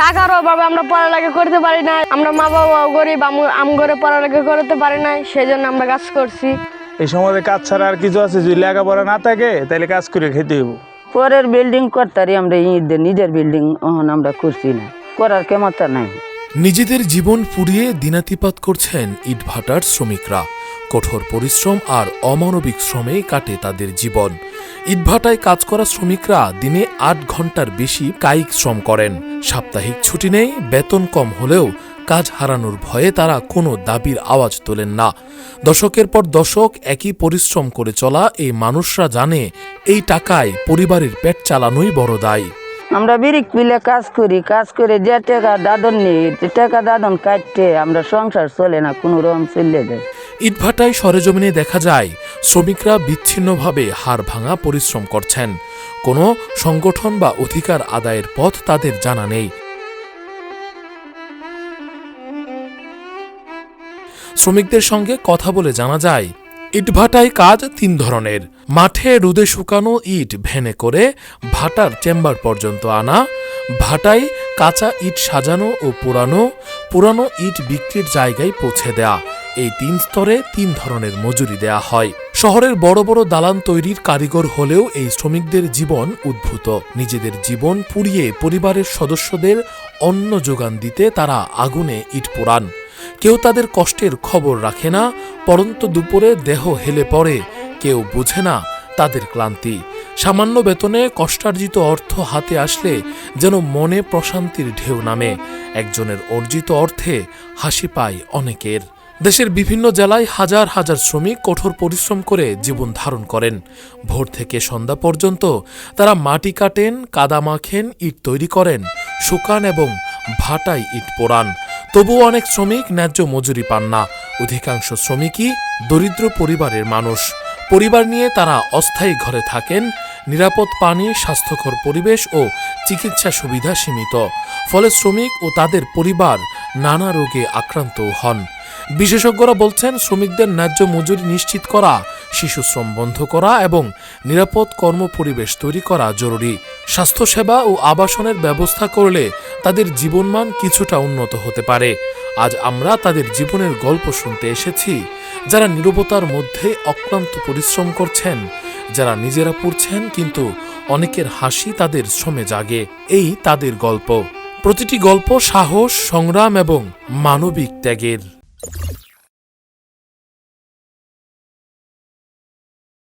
টাকার অভাবে আমরা পড়ালেখা করতে পারি না, আমরা মা বাবা গরিব, আম করে পড়ালেখা করতে পারি না, সেই জন্য আমরা কাজ করছি। এই সময় কাজ ছাড়া আর কিছু আছে? যদি লেখাপড়া না থাকে তাহলে কাজ করে খেতে হইব। পরের বিল্ডিং করতারি আমরা নিজের বিল্ডিং আমরা করছি না, করার ক্ষমতা নাই। নিজেদের জীবন পুড়িয়ে দিনাতিপাত করছেন ইটভাটার শ্রমিকরা। কঠোর পরিশ্রম আর অমানবিক শ্রমে কাটে তাদের জীবন। ইটভাটায় কাজ করা শ্রমিকরা দিনে ৮ ঘন্টার বেশি কায়িক শ্রম করেন। সাপ্তাহিক ছুটি নেই, বেতন কম হলেও কাজ হারানোর ভয়ে তারা কোনো দাবির আওয়াজ তোলেন না। দশকের পর দশক একই পরিশ্রম করে চলা এই মানুষরা জানে এই টাকায় পরিবারের পেট চালানোই বড় দায়। আমরা বিরিক পিলে কাজ করি, কাজ করে যে টাকা দাদন নিই, টাকা দাদন কাটতে আমরা সংসার চলে না, কোনো রকম চলে যায়। ইটভাটায় সরেজমিনে দেখা যায় শ্রমিকরা বিচ্ছিন্নভাবে হাড় ভাঙা পরিশ্রম করছেন। কোনো সংগঠন বা অধিকার আদায়ের পথ তাদের জানা নেই। শ্রমিকদের সঙ্গে কথা বলে জানা যায় ইটভাটায় কাজ ৩ ধরনের। মাঠে রোদে শুকানো ইট ভ্যানে করে ভাটার চেম্বার পর্যন্ত আনা, ভাটায় কাঁচা ইট সাজানো ও পুরানো ইট বিক্রির জায়গায় পৌঁছে দেয়া। এই ৩ স্তরে ৩ ধরনের মজুরি দেয়া হয়। শহরের বড় বড় দালান তৈরির কারিগর হলেও এই শ্রমিকদের জীবন উদ্ভূত। নিজেদের জীবন পুড়িয়ে পরিবারের সদস্যদের অন্ন যোগান দিতে তারা আগুনে ইট পোড়ান। কেউ তাদের কষ্টের খবর রাখে না, পরন্ত দুপুরে দেহ হেলে পড়ে, কেউ বোঝে না তাদের ক্লান্তি। সামান্য বেতনে কষ্টার্জিত অর্থ হাতে আসলে যেন মনে প্রশান্তির ঢেউ নামে। একজনের অর্জিত অর্থে হাসি পায় অনেকের। দেশের বিভিন্ন জেলায় হাজার হাজার শ্রমিক কঠোর পরিশ্রম করে জীবন ধারণ করেন। ভোর থেকে সন্ধ্যা পর্যন্ত তারা মাটি কাটেন, কাদা মাখেন, ইট তৈরি করেন, শুকান এবং ভাটায় ইট পোড়ান। তবুও অনেক শ্রমিক ন্যায্য মজুরি পান না। অধিকাংশ শ্রমিকই দরিদ্র পরিবারের মানুষ। পরিবার নিয়ে তারা অস্থায়ী ঘরে থাকেন। নিরাপদ পানি, স্বাস্থ্যকর পরিবেশ ও চিকিৎসা সুবিধা সীমিত। ফলে শ্রমিক ও তাদের পরিবার নানা রোগে আক্রান্ত হন। বিশেষজ্ঞরা বলছেন শ্রমিকদের ন্যায্য মজুরি নিশ্চিত করা, শিশুশ্রম বন্ধ করা এবং নিরাপদ কর্মপরিবেশ তৈরি করা জরুরি। স্বাস্থ্যসেবা ও আবাসনের ব্যবস্থা করলে তাদের জীবনমান কিছুটা উন্নত হতে পারে। আজ আমরা তাদের জীবনের গল্প শুনতে এসেছি, যারা নীরবতার মধ্যে অক্লান্ত পরিশ্রম করছেন, যারা নিজেরা পড়ছেন কিন্তু অনেকের হাসি তাদের শ্রমে জাগে। এই তাদের গল্প। প্রতিটি গল্প সাহস, সংগ্রাম এবং মানবিক ত্যাগের।